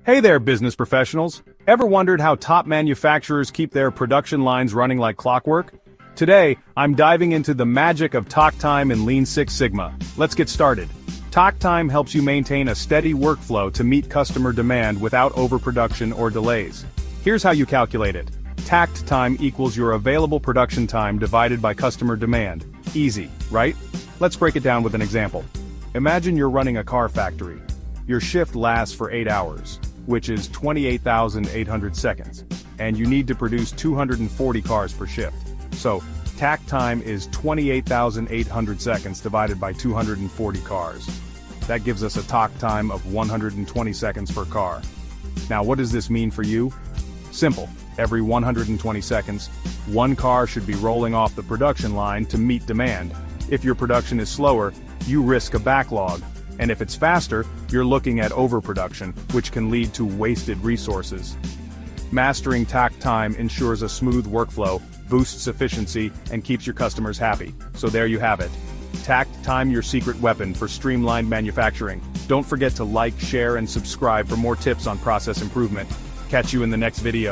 Hey there, business professionals. Ever wondered how top manufacturers keep their production lines running like clockwork? Today, I'm diving into the magic of Takt time and Lean Six Sigma. Let's get started. Takt time helps you maintain a steady workflow to meet customer demand without overproduction or delays. Here's how you calculate it. Takt time equals your available production time divided by customer demand. Easy, right? Let's break it down with an example. Imagine you're running a car factory. Your shift lasts for 8 hours, which is 28,800 seconds, and you need to produce 240 cars per shift. So, takt time is 28,800 seconds divided by 240 cars. That gives us a takt time of 120 seconds per car. Now, what does this mean for you? Simple. Every 120 seconds, one car should be rolling off the production line to meet demand. If your production is slower, you risk a backlog. And if it's faster, you're looking at overproduction, which can lead to wasted resources. Mastering takt time ensures a smooth workflow, boosts efficiency, and keeps your customers happy. So there you have it. Takt time, your secret weapon for streamlined manufacturing. Don't forget to like, share, and subscribe for more tips on process improvement. Catch you in the next video.